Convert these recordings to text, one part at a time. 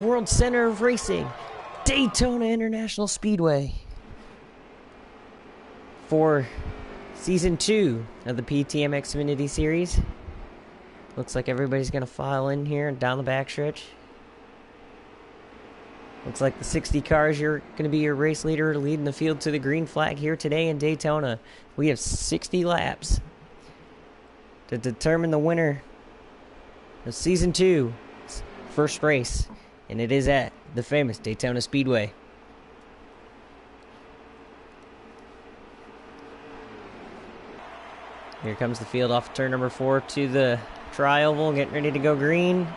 World Center of Racing, Daytona International Speedway, for Season 2 of the PTM Xfinity Series. Looks like everybody's going to file in here and down the backstretch. Looks like the 60 cars are going to be your race leader leading the field to the green flag here today in Daytona. We have 60 laps to determine the winner of Season 2, first race. And it is at the famous Daytona Speedway. Here comes the field off turn number 4 to the tri-oval, getting ready to go green.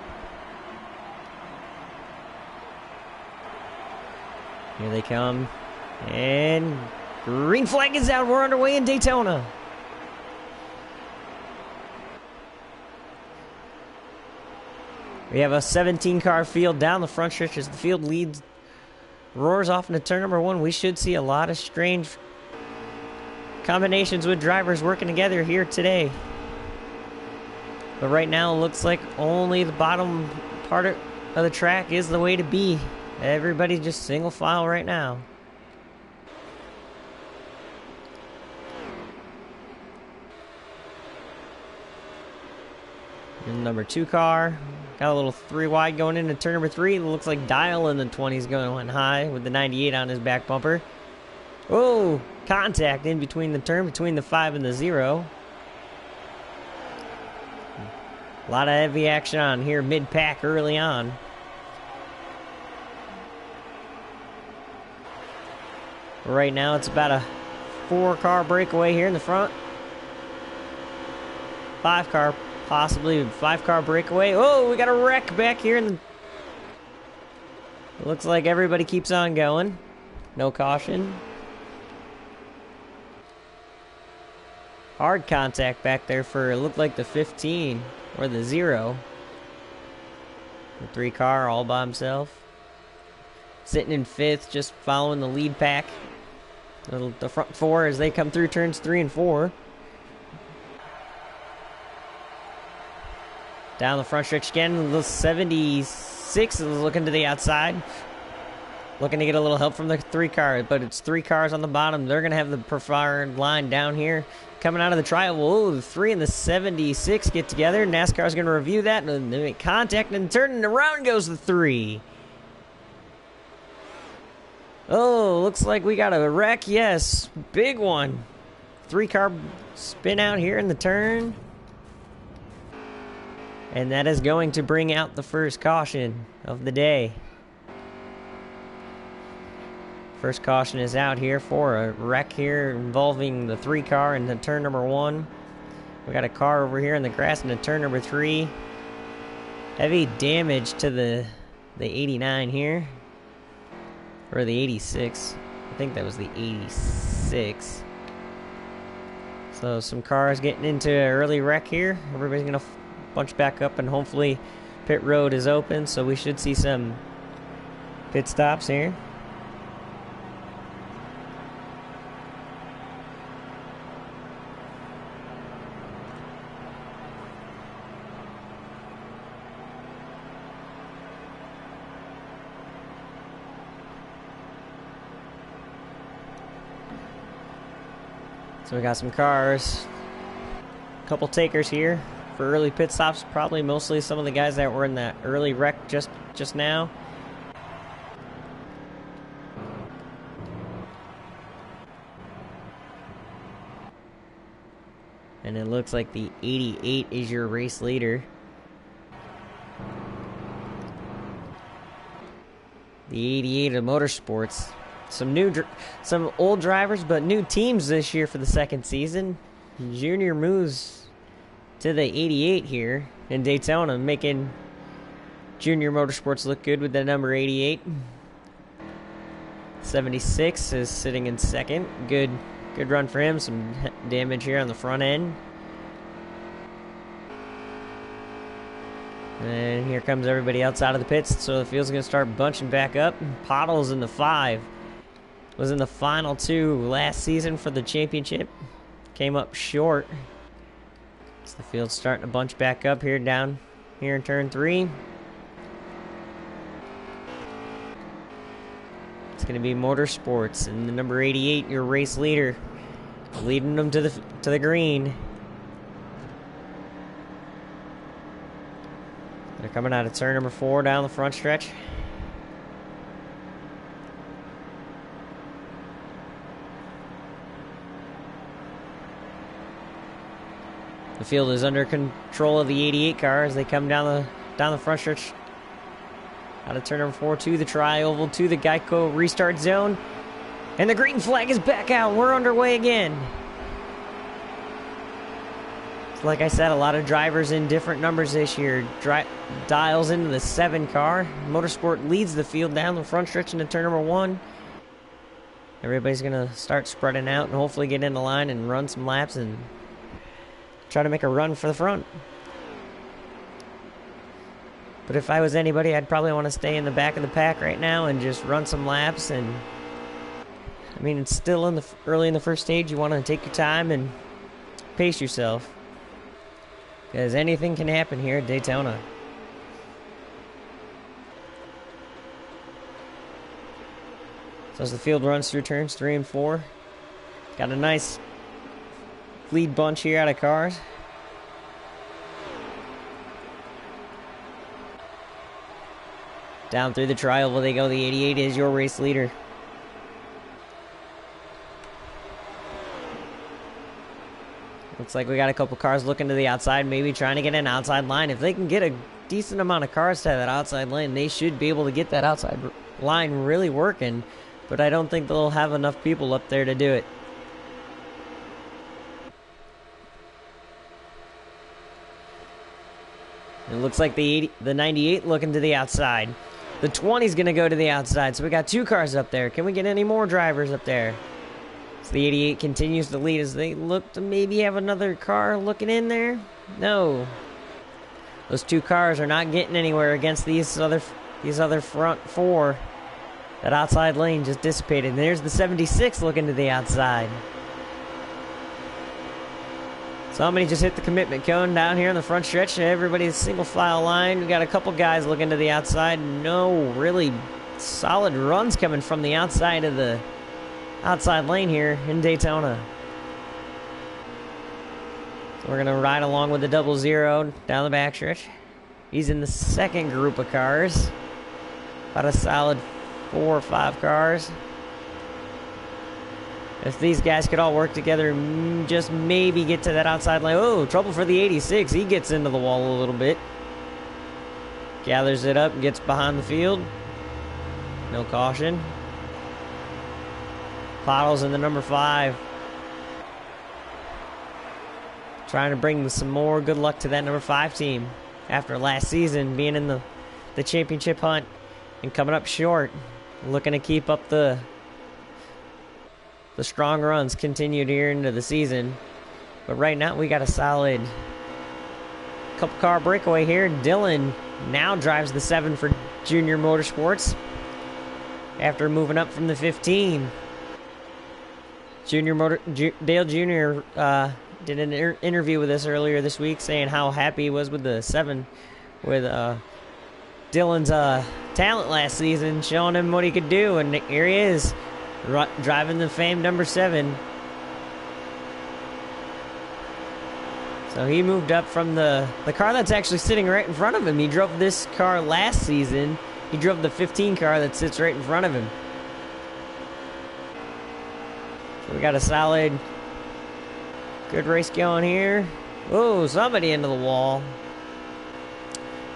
Here they come. And green flag is out. We're underway in Daytona. We have a 17-car field down the front stretch as the field leads, roars off into turn number 1. We should see a lot of strange combinations with drivers working together here today. But right now it looks like only the bottom part of the track is the way to be. Everybody's just single file right now. And number 2 car. Got a little 3 wide going into turn number 3. It looks like Dial in the 20s going high with the 98 on his back bumper. Oh, contact in between the turn, between the 5 and the 0. A lot of heavy action on here mid-pack early on. Right now it's about a 4-car breakaway here in the front. 5-car possibly 5-car breakaway. Oh, we got a wreck back here. It looks like everybody keeps on going. No caution. Hard contact back there for, it looked like the 15 or the 0. The 3-car all by himself. Sitting in 5th, just following the lead pack. The front 4 as they come through turns 3 and 4. Down the front stretch again, the 76 is looking to the outside. Looking to get a little help from the 3-car, but it's 3 cars on the bottom. They're going to have the preferred line down here. Coming out of the tri-oval, oh, the 3 and the 76 get together. NASCAR's going to review that, and they make contact, and turning around goes the 3. Oh, looks like we got a wreck. Yes, big one. 3-car spin out here in the turn. And that is going to bring out the first caution of the day. First caution is out here for a wreck here involving the 3-car in the turn number 1. We got a car over here in the grass in the turn number 3. Heavy damage to the 89 here. Or the 86. I think that was the 86. So some cars getting into an early wreck here. Everybody's going to bunch back up, and hopefully pit road is open, so we should see some pit stops here. So we got some cars, a couple takers here for early pit stops, probably mostly some of the guys that were in that early wreck just now. And it looks like the 88 is your race leader. The 88 of Motorsports. Some old drivers, but new teams this year for the second season. Junior moves to the 88 here in Daytona, making Junior Motorsports look good with the number 88. 76 is sitting in second. Good run for him. Some damage here on the front end. And here comes everybody else out of the pits, so the field's going to start bunching back up. Pottles in the 5. Was in the final 2 last season for the championship. Came up short. So the field's starting to bunch back up here down here in turn 3. It's going to be Motorsports and the number 88, your race leader, leading them to the green. They're coming out of turn number 4 down the front stretch. The field is under control of the 88 car as they come down the front stretch. Out of turn number 4 to the tri-oval to the Geico restart zone. And the green flag is back out. We're underway again. So like I said, a lot of drivers in different numbers this year. Dials into the 7 car. Motorsport leads the field down the front stretch into turn number 1. Everybody's going to start spreading out and hopefully get in the line and run some laps and try to make a run for the front. But if I was anybody, I'd probably want to stay in the back of the pack right now and just run some laps. And I mean, it's still early in the first stage. You want to take your time and pace yourself, because anything can happen here at Daytona. So as the field runs through turns 3 and 4, got a nice lead bunch here out of cars. Down through the tri-oval they go. The 88 is your race leader. Looks like we got a couple cars looking to the outside, maybe trying to get an outside line. If they can get a decent amount of cars to that outside lane, they should be able to get that outside line really working. But I don't think they'll have enough people up there to do it. It looks like the 98 looking to the outside. The 20 is going to go to the outside. So we got 2 cars up there. Can we get any more drivers up there? So the 88 continues to lead as they look to maybe have another car looking in there. No. Those 2 cars are not getting anywhere against these other front 4. That outside lane just dissipated. And there's the 76 looking to the outside. Somebody just hit the commitment cone down here on the front stretch. Everybody's single file line. We got a couple guys looking to the outside. No really solid runs coming from the outside of the outside lane here in Daytona. So we're going to ride along with the 00 down the backstretch. He's in the second group of cars. About a solid 4 or 5 cars. If these guys could all work together, just maybe get to that outside lane. Oh, trouble for the 86. He gets into the wall a little bit. Gathers it up and gets behind the field. No caution. Bottles in the number 5. Trying to bring some more good luck to that number 5 team. After last season being in the championship hunt and coming up short. Looking to keep up the strong runs continued here into the season. But right now we got a solid couple car breakaway here. Dylan now drives the 7 for Junior Motorsports after moving up from the 15. Dale Jr. Did an interview with us earlier this week saying how happy he was with the 7 with Dylan's talent last season, showing him what he could do, and here he is driving the famed number 7. So he moved up from the car that's actually sitting right in front of him. He drove this car last season. He drove the 15 car that sits right in front of him. So we got a solid, good race going here. Oh, somebody into the wall.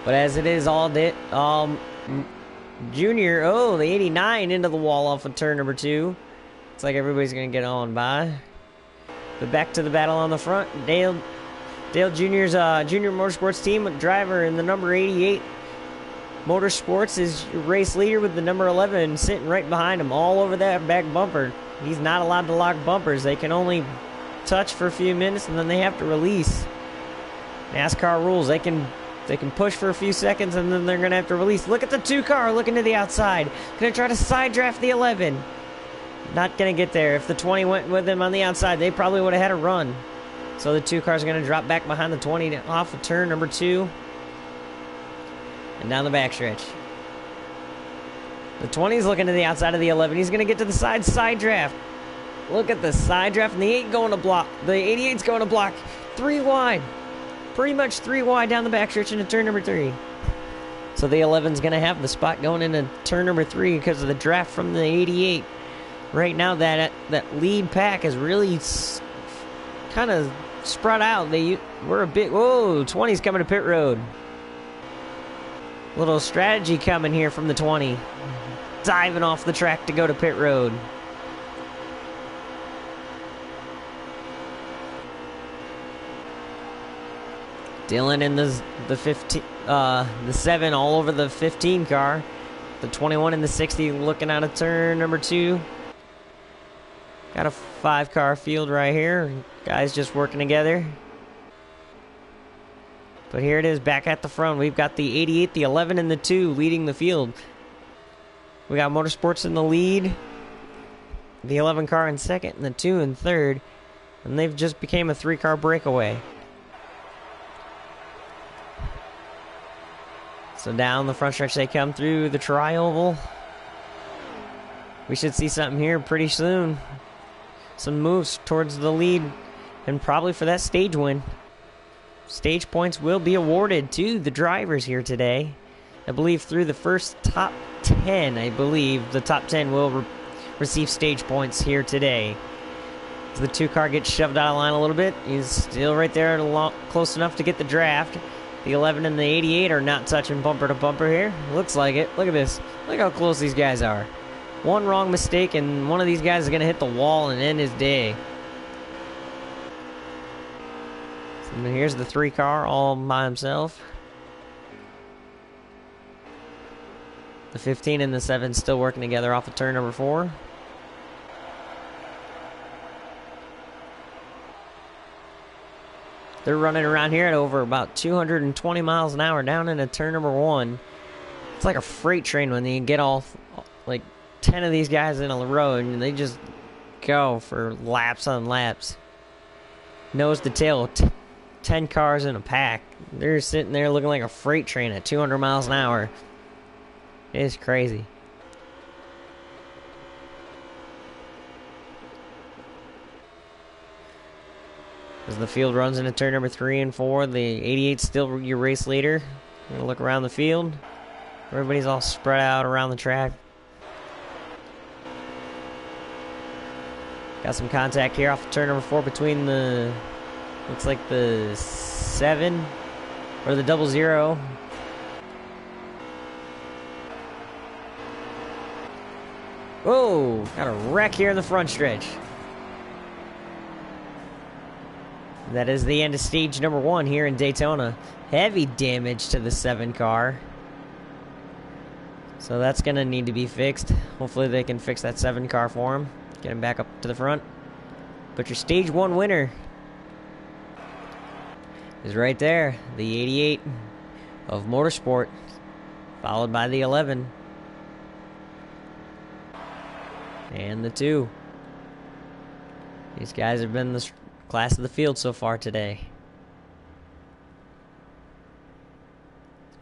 But as it is all Junior, oh, the 89 into the wall off of turn number 2. Looks like everybody's going to get on by. But back to the battle on the front. Dale Jr.'s Junior Motorsports team driver in the number 88 Motorsports is your race leader with the number 11 sitting right behind him all over that back bumper. He's not allowed to lock bumpers. They can only touch for a few minutes and then they have to release. NASCAR rules. They can push for a few seconds and then they're going to have to release. Look at the 2 car looking to the outside. Going to try to side draft the 11. Not going to get there. If the 20 went with him on the outside, they probably would have had a run. So the 2 cars are going to drop back behind the 20 off of turn number 2. And down the backstretch. The 20's looking to the outside of the 11. He's going to get to the side draft. Look at the side draft, and the 8 going to block. The 88's going to block. 3 wide. Pretty much 3 wide down the backstretch into turn number 3. So the 11's going to have the spot going into turn number 3 because of the draft from the 88. Right now, that lead pack is really kind of spread out. We're a bit... Whoa, 20's coming to pit road. Little strategy coming here from the 20. Diving off the track to go to pit road. Dylan in the 15, the 7 all over the 15 car. The 21 and the 60 looking out of turn number 2. Got a 5-car field right here. Guys just working together. But here it is back at the front. We've got the 88, the 11, and the 2 leading the field. We got Motorsports in the lead. The 11 car in second and the 2 in third. And they've just became a 3-car breakaway. So down the front stretch they come through the tri-oval. We should see something here pretty soon. Some moves towards the lead. And probably for that stage win. Stage points will be awarded to the drivers here today. I believe through the first top 10, I believe the top 10 will receive stage points here today. As the 2-car gets shoved out of line a little bit, he's still right there close enough to get the draft. The 11 and the 88 are not touching bumper to bumper here. Looks like it. Look at this. Look how close these guys are. One wrong mistake and one of these guys is going to hit the wall and end his day. So here's the 3-car all by himself. The 15 and the 7 still working together off of turn number 4. They're running around here at over about 220 miles an hour down into turn number 1. It's like a freight train when you get all like 10 of these guys in a row and they just go for laps on laps. Nose to tail, 10 cars in a pack. They're sitting there looking like a freight train at 200 miles an hour. It's crazy. As the field runs into turn number 3 and 4, the 88's still your race leader. We're gonna look around the field. Everybody's all spread out around the track. Got some contact here off of turn number 4 between the, looks like the 7 or the 00. Whoa, got a wreck here in the front stretch. That is the end of stage number 1 here in Daytona. Heavy damage to the 7 car. So that's going to need to be fixed. Hopefully they can fix that 7 car for him. Get him back up to the front. But your stage 1 winner is right there. The 88 of Motorsport. Followed by the 11. And the 2. These guys have been the class of the field so far today.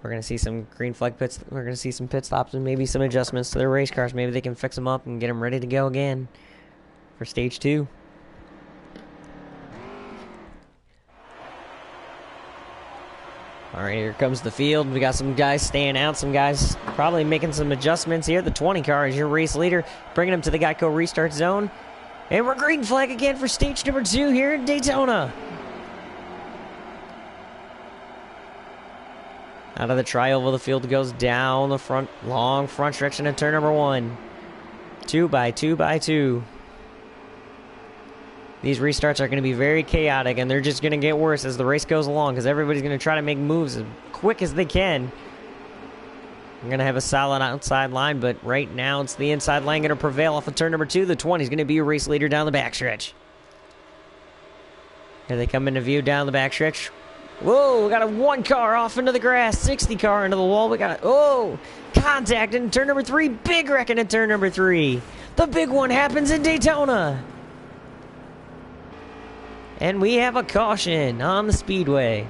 We're going to see some green flag pits. We're going to see some pit stops and maybe some adjustments to their race cars. Maybe they can fix them up and get them ready to go again for stage 2. Alright, here comes the field. We got some guys staying out. Some guys probably making some adjustments here. The 20 car is your race leader, bringing them to the Geico restart zone. And we're green flag again for stage number 2 here in Daytona. Out of the tri-oval, the field goes down the front, long front stretch into turn number 1. 2 by 2 by 2. These restarts are going to be very chaotic, and they're just going to get worse as the race goes along because everybody's going to try to make moves as quick as they can. We're going to have a solid outside line, but right now it's the inside line going to prevail off of turn number 2. The 20 is going to be a race leader down the backstretch. Here they come into view down the backstretch. Whoa, we got a 1 car off into the grass, 60 car into the wall. We got contact in turn number 3, big wreck in turn number 3. The big one happens in Daytona. And we have a caution on the speedway.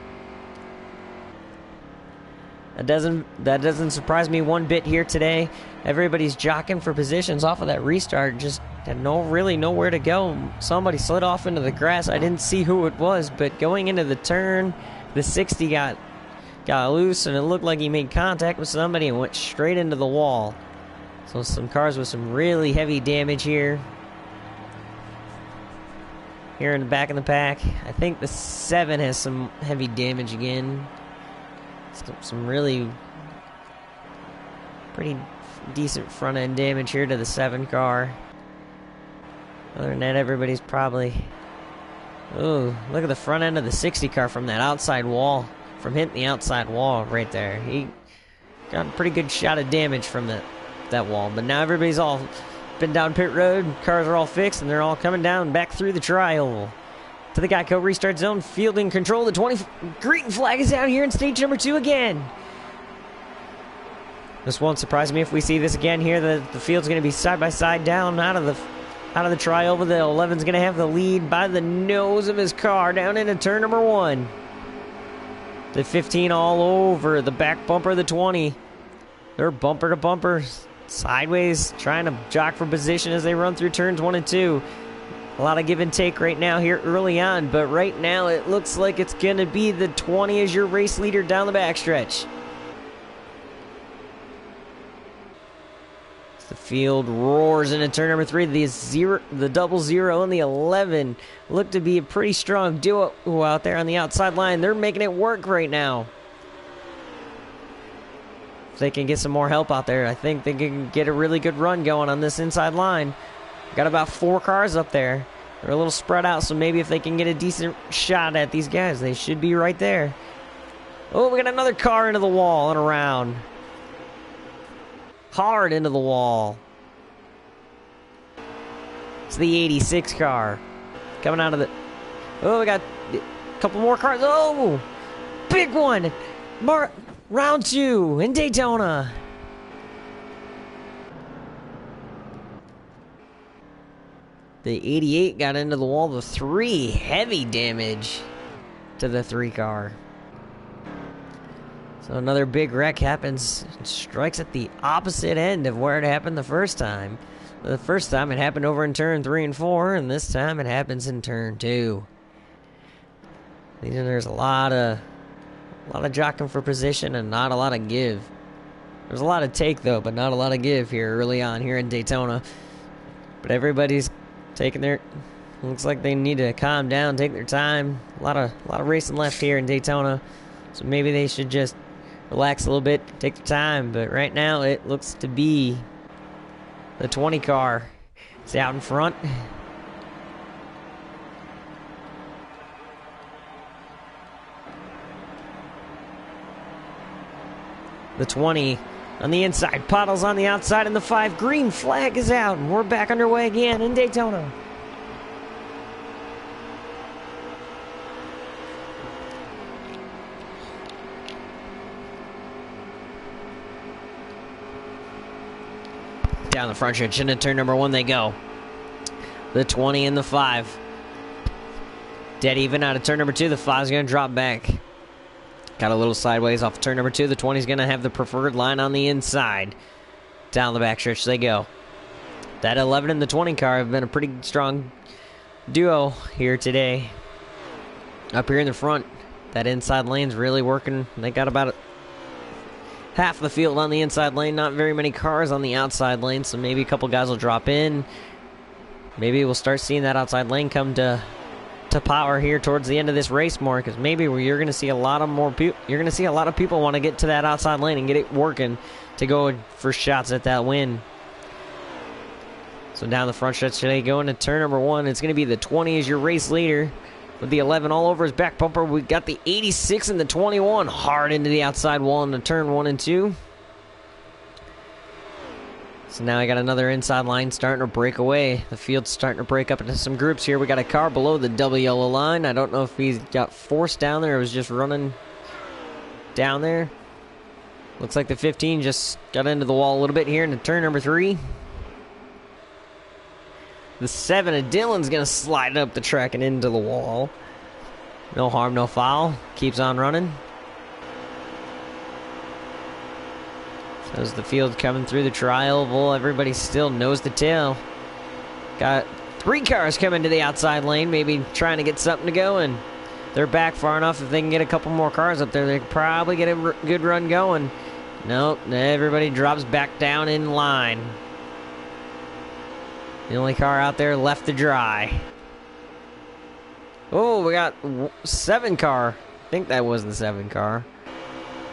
That doesn't surprise me one bit here today. Everybody's jockeying for positions off of that restart. Just had really nowhere to go. Somebody slid off into the grass. I didn't see who it was, but going into the turn, the 60 got loose, and it looked like he made contact with somebody and went straight into the wall. So some cars with some really heavy damage here. Here in the back of the pack, I think the 7 has some heavy damage again. Some really pretty decent front end damage here to the 7 car. Other than that, everybody's probably... Ooh, look at the front end of the 60 car from that outside wall. From hitting the outside wall right there. He got a pretty good shot of damage from that wall. But now everybody's all been down pit road. Cars are all fixed, and they're all coming down back through the tri-oval to the Geico restart zone. Field in control. The 20 green flag is out here in stage number 2 again. This won't surprise me if we see this again here. The field's going to be side by side down out of the tri-oval. The 11's going to have the lead by the nose of his car down into turn number 1. The 15 all over the back bumper of the 20. They're bumper to bumper, sideways, trying to jock for position as they run through turns 1 and 2. A lot of give and take right now here early on, but right now it looks like it's going to be the 20 as your race leader down the backstretch. The field roars into turn number 3. The double zero and the 11 look to be a pretty strong duo out there on the outside line. They're making it work right now. If they can get some more help out there, I think they can get a really good run going on this inside line. Got about 4 cars up there. They're a little spread out, so maybe if they can get a decent shot at these guys, they should be right there. Oh, we got another car into the wall and around. Hard into the wall. It's the 86 car. Coming out of the... Oh, we got a couple more cars. Oh! Big one! Round 2 in Daytona. The 88 got into the wall. The 3 heavy damage to the 3 car. So another big wreck happens. It strikes at the opposite end of where it happened the first time. The first time it happened over in turn 3 and 4, and this time it happens in turn 2. There's a lot of jockeying for position and not a lot of give. There's a lot of take though, but not a lot of give here early on here in Daytona. But everybody's taking their... Looks like they need to calm down, take their time. A lot of racing left here in Daytona, so maybe they should just relax a little bit, take their time. But right now it looks to be the 20 car. It's out in front. The 20 on the inside, Puddles on the outside, and the 5 green flag is out, and we're back underway again in Daytona. Down the front stretch into turn number 1 they go. The 20 and the 5. Dead even out of turn number 2. The 5's going to drop back. Got a little sideways off turn number 2. The 20's going to have the preferred line on the inside. Down the backstretch they go. That 11 and the 20 car have been a pretty strong duo here today. Up here in the front, that inside lane's really working. They got about half the field on the inside lane. Not very many cars on the outside lane, so maybe a couple guys will drop in. Maybe we'll start seeing that outside lane come to power here towards the end of this race more, because maybe you're going to see a lot of people want to get to that outside lane and get it working to go for shots at that win. So down the front stretch today, going to turn number 1, it's going to be the 20 as your race leader with the 11 all over his back bumper. We got the 86 and the 21 hard into the outside wall into turn 1 and 2. So now I got another inside line starting to break away. The field's starting to break up into some groups here. We got a car below the double yellow line. I don't know if he got forced down there or was just running down there. Looks like the 15 just got into the wall a little bit here into turn number 3. The 7 of Dylan's going to slide up the track and into the wall. No harm, no foul. Keeps on running. As the field coming through the tri-oval, everybody still nose to tail. Got 3 cars coming to the outside lane, maybe trying to get something to go, and they're back far enough. If they can get a couple more cars up there, they could probably get a good run going. Nope, everybody drops back down in line. The only car out there left to dry. Oh, we got 7 car. I think that was the 7 car.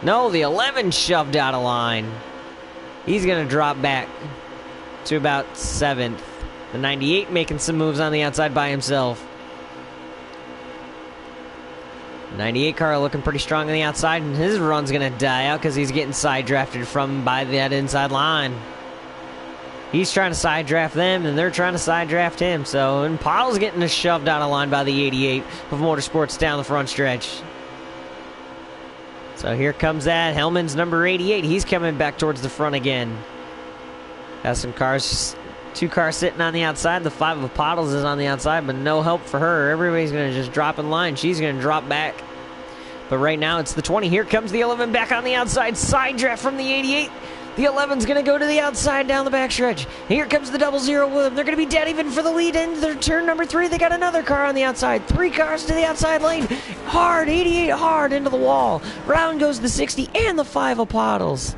No, the 11 shoved out of line. He's going to drop back to about 7th. The 98 making some moves on the outside by himself. 98 car looking pretty strong on the outside, and his run's going to die out because he's getting side drafted from by that inside line. He's trying to side draft them, and they're trying to side draft him. So, and Paul's getting shoved out of line by the 88 of Motorsports down the front stretch. So here comes that. Hellman's number 88. He's coming back towards the front again. Got some cars, 2 cars sitting on the outside. The 5 of Pottles is on the outside, but no help for her. Everybody's going to just drop in line. She's going to drop back. But right now it's the 20. Here comes the 11 back on the outside. Side draft from the 88. The 11's going to go to the outside down the backstretch. Here comes the 00 with them. They're going to be dead even for the lead into their turn number 3. They got another car on the outside. 3 cars to the outside lane. Hard, 88 hard into the wall. Round goes the 60 and the 5 of Pottles.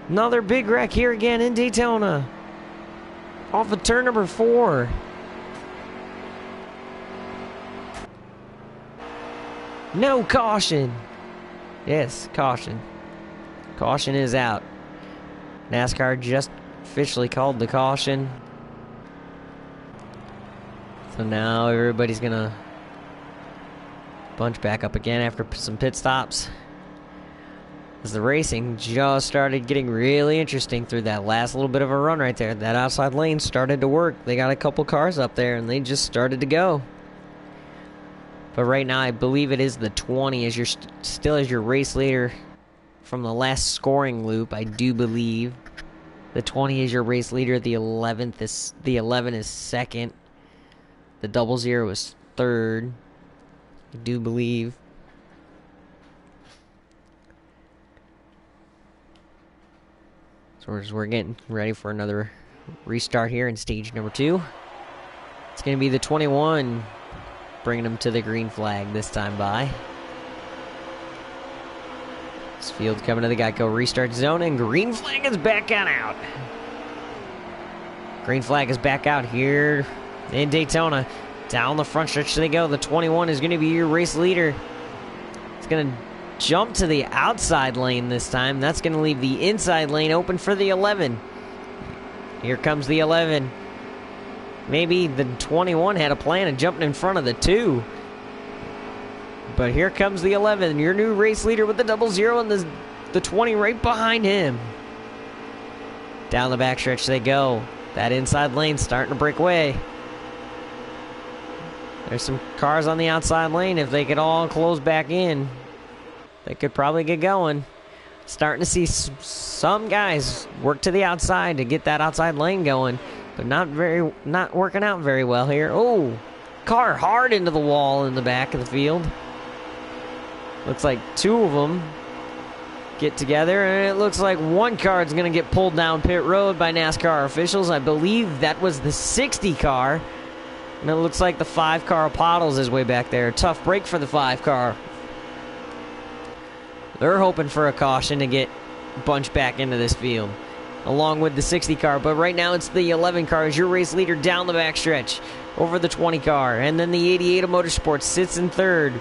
Another big wreck here again in Daytona. Off of turn number 4. No caution. Yes, caution. Caution is out. NASCAR just officially called the caution. So now everybody's gonna bunch back up again after some pit stops. As the racing just started getting really interesting through that last little bit of a run right there. That outside lane started to work. They got a couple cars up there and they just started to go. But right now I believe it is the 20 as your still as your race leader from the last scoring loop. I do believe the 20 is your race leader. The 11 is second. The 00 is third. I do believe. So we're getting ready for another restart here in stage number 2. It's going to be the 21 bringing them to the green flag this time by. This field coming to the Geico restart zone, and green flag is back on out. Green flag is back out here in Daytona. Down the front stretch they go. The 21 is going to be your race leader. It's going to jump to the outside lane this time. That's going to leave the inside lane open for the 11. Here comes the 11. Maybe the 21 had a plan of jumping in front of the 2. But here comes the 11, your new race leader with the 00 and the 20 right behind him. Down the backstretch they go. That inside lane starting to break away. There's some cars on the outside lane. If they could all close back in, they could probably get going. Starting to see some guys work to the outside to get that outside lane going. But not working out very well here. Oh, car hard into the wall in the back of the field. Looks like 2 of them get together, and it looks like 1 car is going to get pulled down pit road by NASCAR officials. I believe that was the 60 car, and it looks like the 5 car Pottles is way back there. Tough break for the 5 car. They're hoping for a caution to get bunched back into this field, along with the 60 car. But right now it's the 11 car as your race leader down the backstretch over the 20 car. And then the 88 of Motorsports sits in 3rd.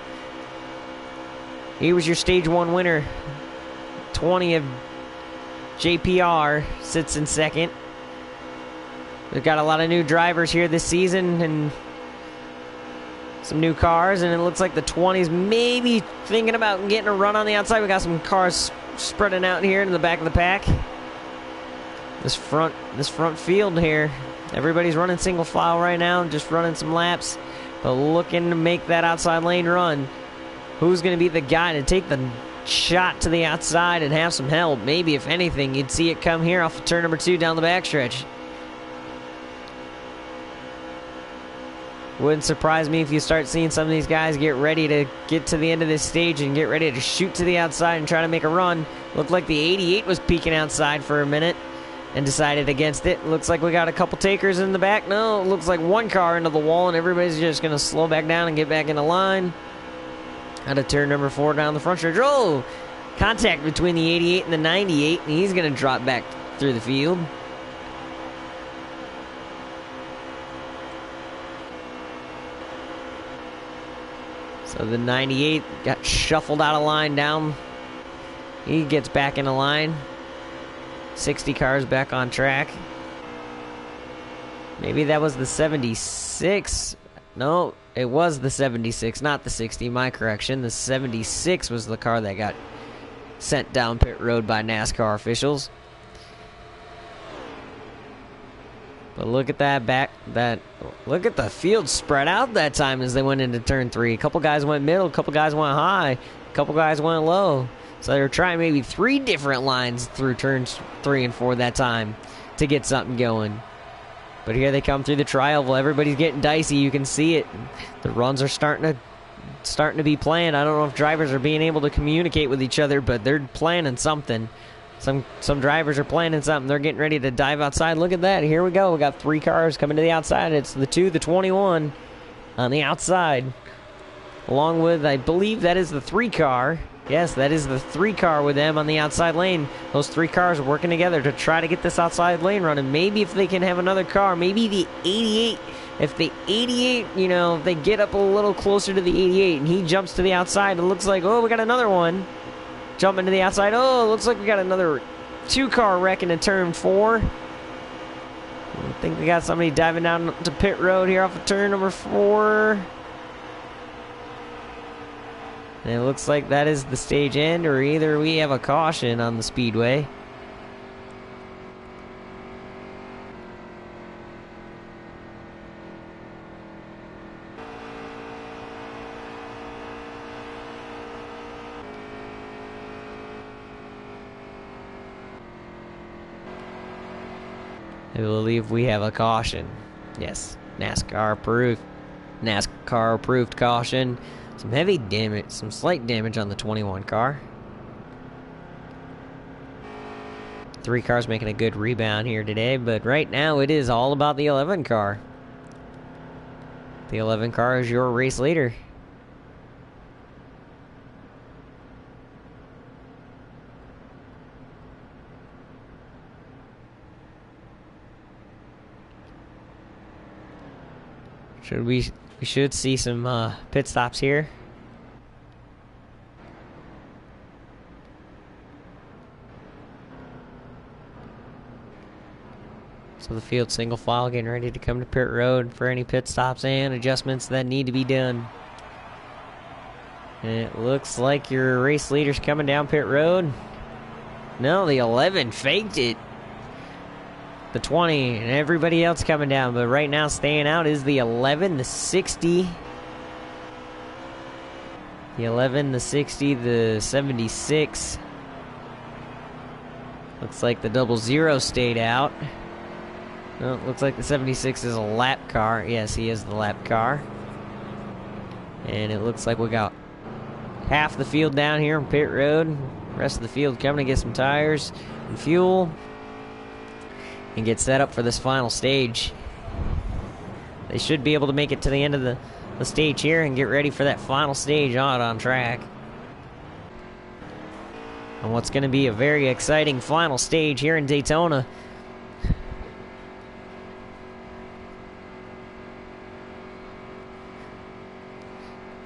He was your stage 1 winner. 20 of JPR sits in 2nd. We've got a lot of new drivers here this season and some new cars, and it looks like the 20's maybe thinking about getting a run on the outside. We got some cars spreading out here in the back of the pack. This front field here, everybody's running single file right now, just running some laps, but looking to make that outside lane run. Who's going to be the guy to take the shot to the outside and have some help? Maybe, if anything, you'd see it come here off of turn number 2 down the backstretch. Wouldn't surprise me if you start seeing some of these guys get ready to get to the end of this stage and get ready to shoot to the outside and try to make a run. Looked like the 88 was peeking outside for a minute and decided against it. Looks like we got a couple takers in the back. No, it looks like one car into the wall, and everybody's just going to slow back down and get back into line. Out of turn number 4 down the front stretch. Oh! Contact between the 88 and the 98, and he's going to drop back through the field. So the 98 got shuffled out of line down. He gets back into line. 60 cars back on track. Maybe that was the 76. No, it was the 76, not the 60. My correction. The 76 was the car that got sent down pit road by NASCAR officials. But look at look at the field spread out that time as they went into turn 3. A couple guys went middle, a couple guys went high, a couple guys went low. So they were trying maybe 3 different lines through turns 3 and 4 that time to get something going. But here they come through the tri-oval. Everybody's getting dicey. You can see it. The runs are starting to be planned. I don't know if drivers are being able to communicate with each other, but they're planning something. Some drivers are planning something. They're getting ready to dive outside. Look at that. Here we go. We got 3 cars coming to the outside. It's the 2, the 21 on the outside. Along with, I believe that is the 3 car. Yes, that is the 3 car with them on the outside lane. Those 3 cars are working together to try to get this outside lane running. Maybe if they can have another car, maybe the 88. If the 88, if they get up a little closer to the 88 and he jumps to the outside, it looks like, oh, we got another one. Jumping to the outside. Oh, it looks like we got another 2-car wreck into turn 4. I think we got somebody diving down to pit road here off of turn number 4. And it looks like that is the stage end, or either we have a caution on the speedway. I believe we have a caution. Yes, NASCAR approved caution. Some heavy damage, some slight damage on the 21 car. 3 cars making a good rebound here today, but right now it is all about the 11 car. The 11 car is your race leader. We should see some pit stops here. So the field single file getting ready to come to pit road for any pit stops and adjustments that need to be done. And it looks like your race leader's coming down pit road. No, the 11 faked it. The 20 and everybody else coming down, but right now staying out is the 11, the 60. The 11, the 60, the 76. Looks like the 00 stayed out. No, it looks like the 76 is a lap car. Yes, he is the lap car. And it looks like we got half the field down here on pit road. Rest of the field coming to get some tires and fuel and get set up for this final stage. They should be able to make it to the end of the stage here and get ready for that final stage out on track. And what's going to be a very exciting final stage here in Daytona.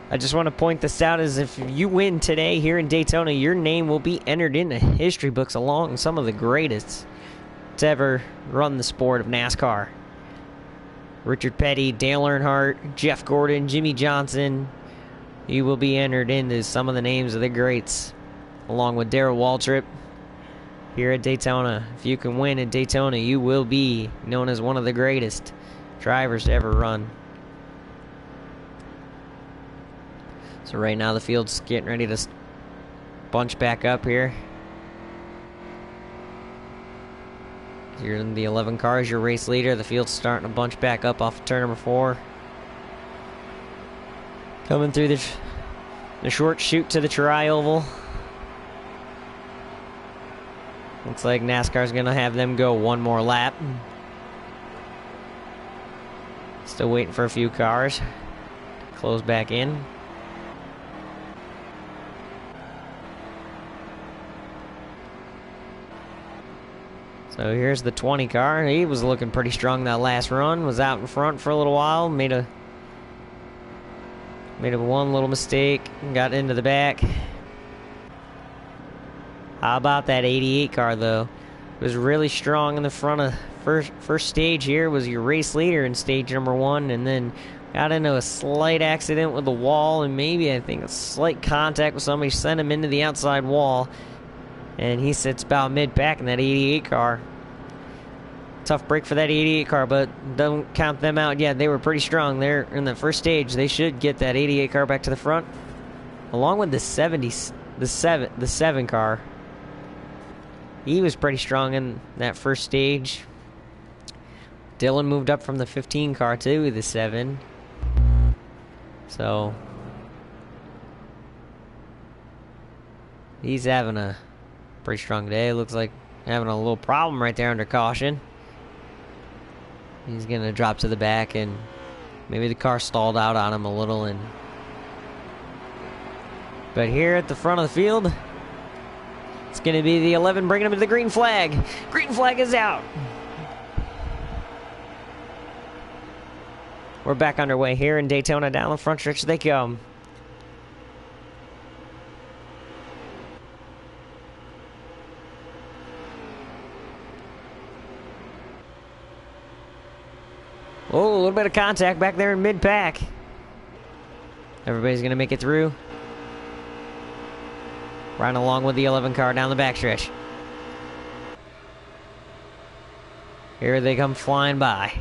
I just want to point this out, as if you win today here in Daytona, your name will be entered in the history books along with some of the greatest to ever run the sport of NASCAR. Richard Petty, Dale Earnhardt, Jeff Gordon, Jimmy Johnson. You will be entered into some of the names of the greats, along with Darrell Waltrip here at Daytona. If you can win at Daytona, you will be known as one of the greatest drivers to ever run. So right now the field's getting ready to bunch back up here. You're in the 11 car as your race leader. The field's starting to bunch back up off of turn number 4. Coming through the short chute to the tri-oval. Looks like NASCAR's going to have them go one more lap. Still waiting for a few cars. Close back in. So here's the 20 car. He was looking pretty strong that last run. Was out in front for a little while. Made a one little mistake. Got into the back. How about that 88 car, though? It was really strong in the front of first stage here. Was your race leader in stage number 1, and then got into a slight accident with the wall, and maybe, I think, a slight contact with somebody sent him into the outside wall. And he sits about mid-pack in that 88 car. Tough break for that 88 car, but don't count them out yet. They were pretty strong there in the first stage. They should get that 88 car back to the front, along with the 7 car. He was pretty strong in that first stage. Dylan moved up from the 15 car to the 7. So he's having a pretty strong day. Looks like having a little problem right there under caution. He's going to drop to the back, and maybe the car stalled out on him a little. But here at the front of the field, it's going to be the 11 bringing him to the green flag. Green flag is out. We're back underway here in Daytona. Down the front stretch they come. Oh, a little bit of contact back there in mid-pack. Everybody's going to make it through. Right along with the 11 car down the backstretch. Here they come flying by.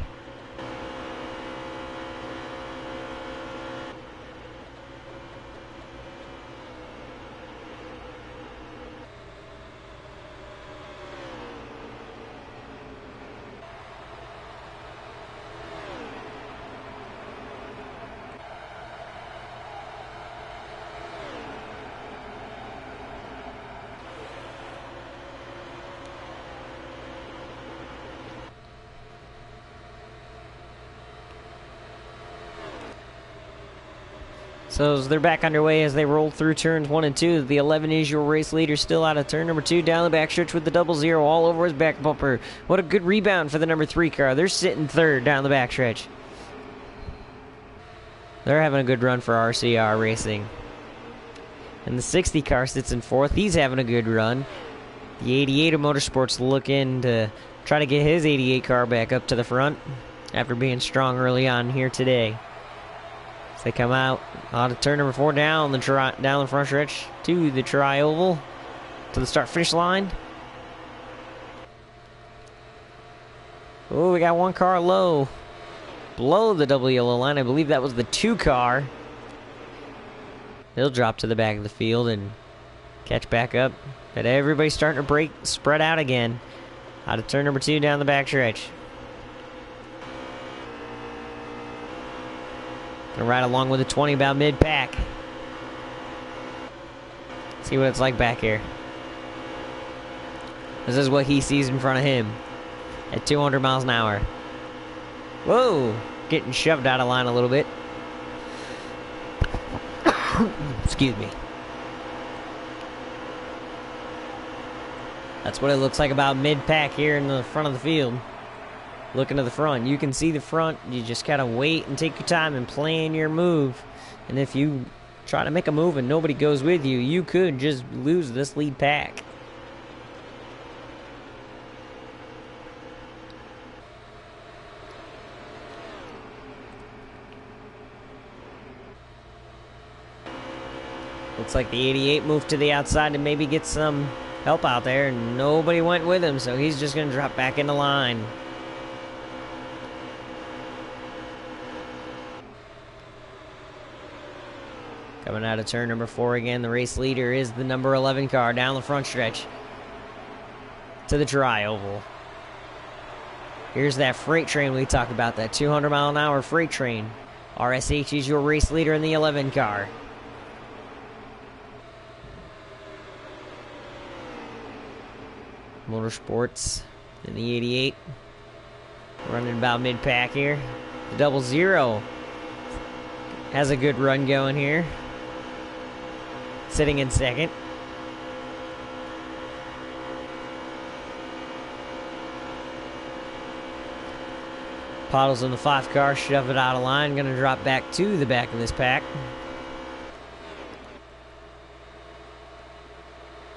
So as they're back underway as they roll through turns 1 and 2. The 11 is your race leader, still out of turn number 2, down the backstretch with the 00 all over his back bumper. What a good rebound for the number 3 car. They're sitting third down the backstretch. They're having a good run for RCR Racing. And the 60 car sits in 4th. He's having a good run. The 88 of Motorsports looking to try to get his 88 car back up to the front after being strong early on here today. As they come out of turn number 4 down the front stretch to the tri-oval to the start-finish line. Oh, we got one car low. Below the double yellow line. I believe that was the 2 car. He'll drop to the back of the field and catch back up. But everybody's starting to break, spread out again. Out of turn number 2 down the backstretch. Gonna ride along with the 20 about mid-pack. See what it's like back here. This is what he sees in front of him at 200 miles an hour. Whoa! Getting shoved out of line a little bit. Excuse me. That's what it looks like about mid-pack here in the front of the field. Looking to the front. You can see the front. You just gotta wait and take your time and plan your move. And if you try to make a move and nobody goes with you, you could just lose this lead pack. Looks like the 88 moved to the outside to maybe get some help out there, and nobody went with him, so he's just gonna drop back into line. Coming out of turn number 4 again, the race leader is the number 11 car down the front stretch to the tri-oval. Here's that freight train we talked about, that 200 mile an hour freight train. RSH is your race leader in the 11 car. Motorsports in the 88. Running about mid-pack here. The 00 has a good run going here. Sitting in second. Puddles in the 5 car, shove it out of line. Going to drop back to the back of this pack.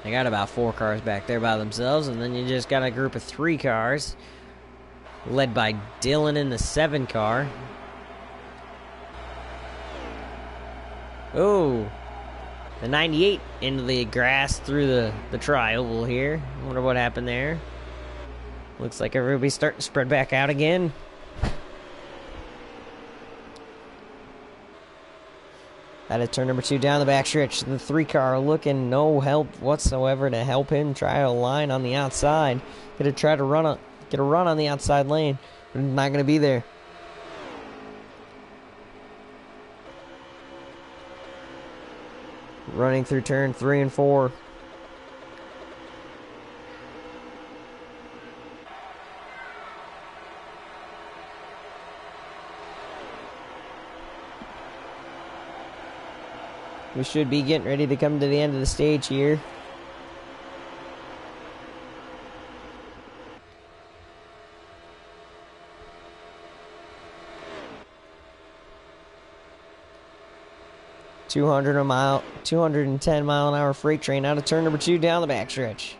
They got about 4 cars back there by themselves, and then you just got a group of 3 cars, led by Dylan in the 7 car. Oh, the 98 into the grass through the tri-oval here. I wonder what happened there. Looks like everybody's starting to spread back out again. Out of turn number 2 down the backstretch. The 3 car looking no help whatsoever to help him try a line on the outside. Gonna try to get a run on the outside lane, but not gonna be there. Running through turn 3 and 4. We should be getting ready to come to the end of the stage here. $210 mile an hour freight train out of turn number 2 down the backstretch.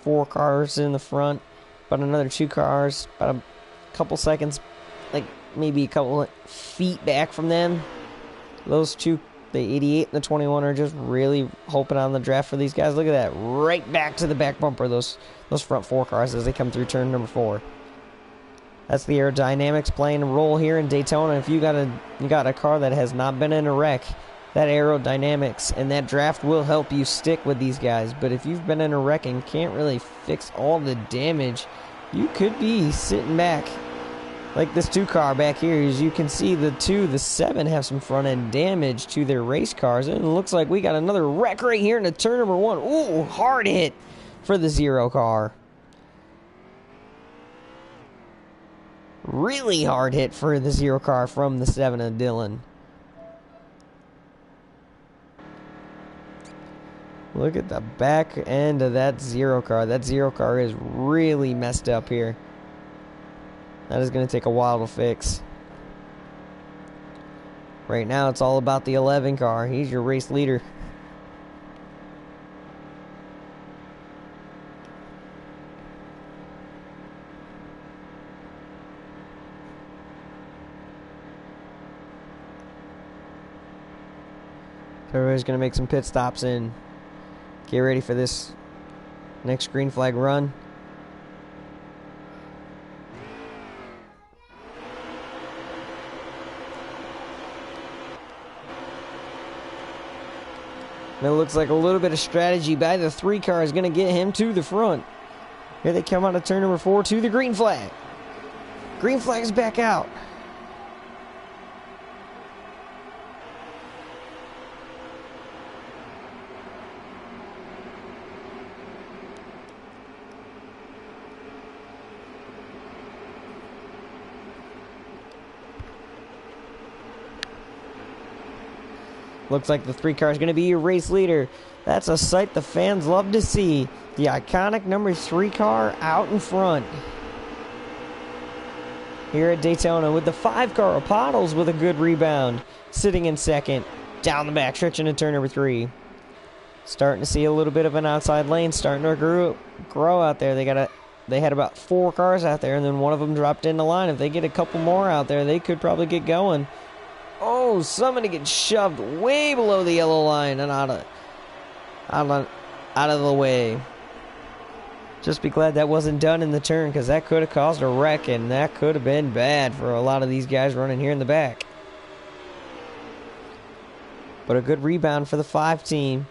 4 cars in the front, but another 2 cars, about a couple seconds, like maybe a couple of feet back from them. Those 2, the 88 and the 21, are just really hoping on the draft for these guys. Look at that, right back to the back bumper, those front 4 cars as they come through turn number 4. That's the aerodynamics playing a role here in Daytona. If you got a car that has not been in a wreck, that aerodynamics and that draft will help you stick with these guys. But if you've been in a wreck and can't really fix all the damage, you could be sitting back. Like this 2 car back here, as you can see, the 7 have some front end damage to their race cars. And it looks like we got another wreck right here in the turn number 1. Ooh, hard hit for the 0 car. Really hard hit for the 0 car from the 7 of Dylan. Look at the back end of that 0 car. That 0 car is really messed up here. That is going to take a while to fix. Right now, it's all about the 11 car. He's your race leader. Everybody's going to make some pit stops and get ready for this next green flag run. And it looks like a little bit of strategy by the 3 car is going to get him to the front. Here they come out of turn number 4 to the green flag. Green flag is back out. Looks like the 3 car is going to be your race leader. That's a sight the fans love to see. The iconic number 3 car out in front. Here at Daytona with the 5 car, Puddles with a good rebound. Sitting in second. Down the back, stretching into turn number 3. Starting to see a little bit of an outside lane starting to grow out there. They had about 4 cars out there, and then one of them dropped in the line. If they get a couple more out there, they could probably get going. Oh, somebody gets shoved way below the yellow line and out of the way. Just be glad that wasn't done in the turn, because that could have caused a wreck, and that could have been bad for a lot of these guys running here in the back. But a good rebound for the 5 team.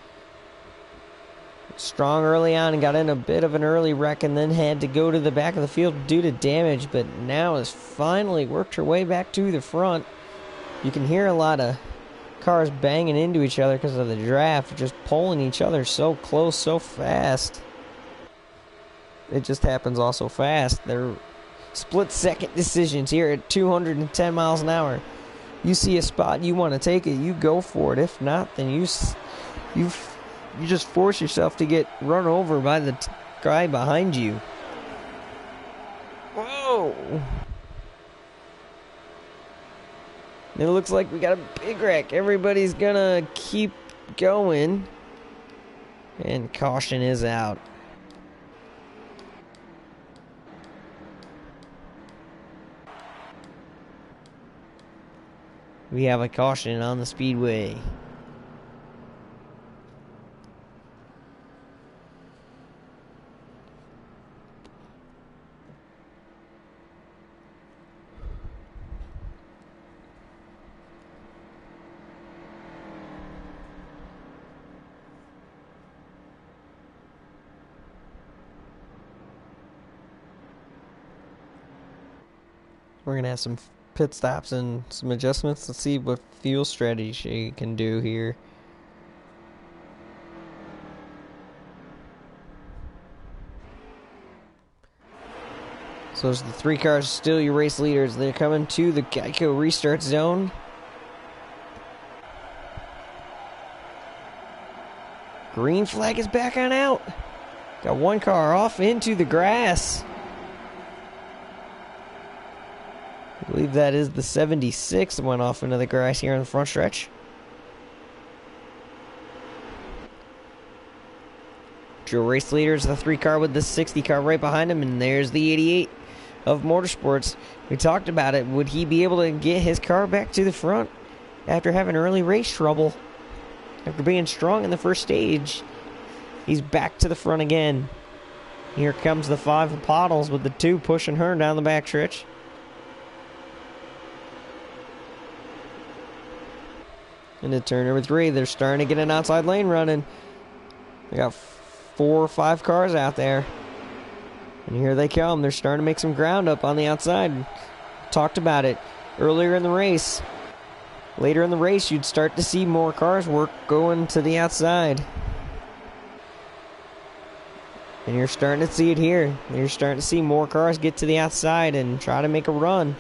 Strong early on and got in a bit of an early wreck and then had to go to the back of the field due to damage, but now has finally worked her way back to the front. You can hear a lot of cars banging into each other because of the draft, just pulling each other so close, so fast. It just happens all so fast. They're split-second decisions here at 210 miles an hour. You see a spot, you want to take it, you go for it. If not, then you just force yourself to get run over by the guy behind you. Whoa! It looks like we got a big wreck. Everybody's gonna keep going. And caution is out. We have a caution on the speedway. We're going to have some pit stops and some adjustments to see what fuel strategy can do here. So as the three cars still your race leaders, they're coming to the Geico restart zone. Green flag is back on out. Got one car off into the grass. I believe that is the 76 that went off into the grass here in the front stretch. Your race leaders, the 3 car with the 60 car right behind him, and there's the 88 of Motorsports. We talked about it. Would he be able to get his car back to the front after having early race trouble? After being strong in the first stage, he's back to the front again. Here comes the 5 of Pottles with the 2 pushing her down the back stretch. Into turn number 3, they're starting to get an outside lane running. They got 4 or 5 cars out there. And here they come. They're starting to make some ground up on the outside. Talked about it earlier in the race. Later in the race, you'd start to see more cars work going to the outside. And you're starting to see it here. You're starting to see more cars get to the outside and try to make a run.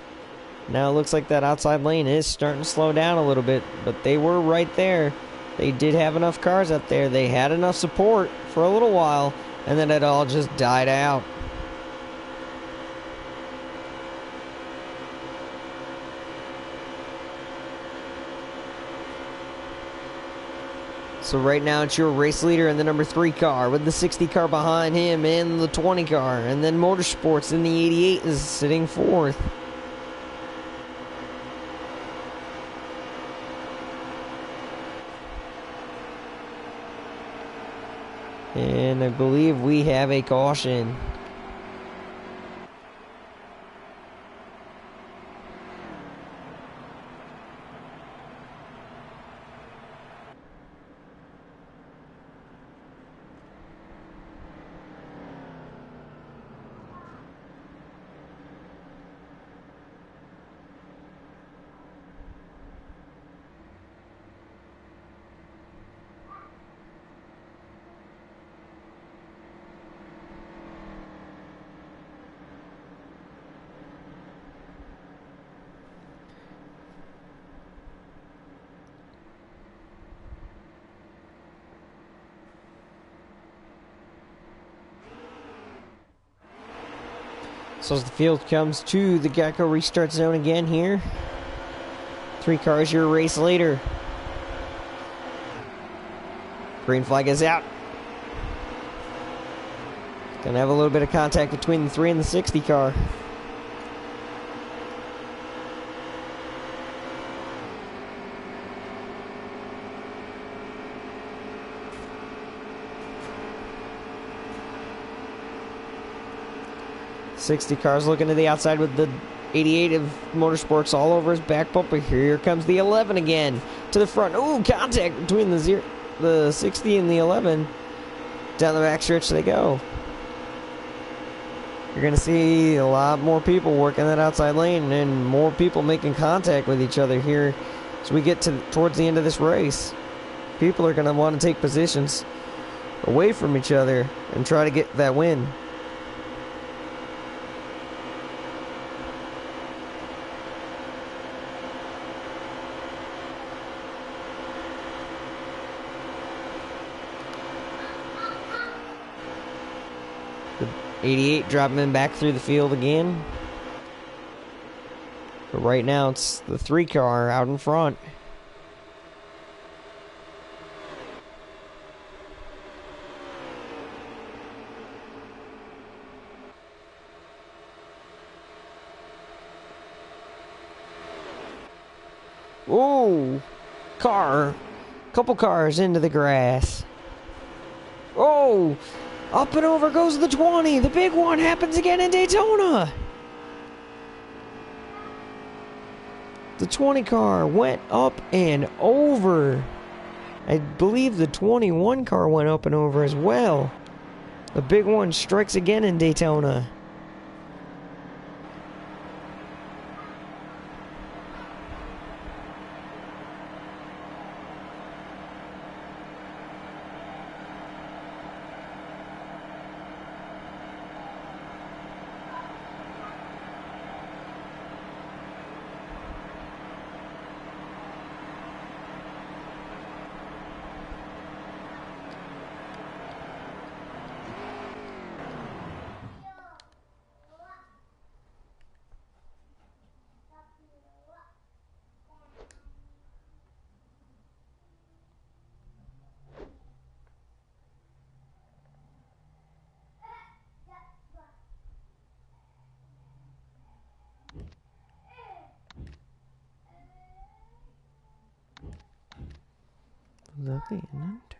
Now it looks like that outside lane is starting to slow down a little bit, but they were right there. They did have enough cars up there. They had enough support for a little while, and then it all just died out. So right now it's your race leader in the number 3 car with the 60 car behind him and the 20 car. And then Motorsports in the 88 is sitting 4th. And I believe we have a caution. So as the field comes to the Geico restart zone again here. 3 cars, your race leader. Green flag is out. Gonna have a little bit of contact between the 3 and the 60 car. .60 cars looking to the outside with the 88 of Motorsports all over his back bumper. Here comes the 11 again to the front. Ooh, contact between the 60 and the 11. Down the back stretch they go. You're going to see a lot more people working that outside lane and more people making contact with each other here as we get towards the end of this race. People are going to want to take positions away from each other and try to get that win. The 88 dropping him back through the field again. But right now it's the 3 car out in front. Oh, couple cars into the grass. Oh, up and over goes the 20. The big one happens again in Daytona. The 20 car went up and over. I believe the 21 car went up and over as well. The big one strikes again in Daytona. Is that the end?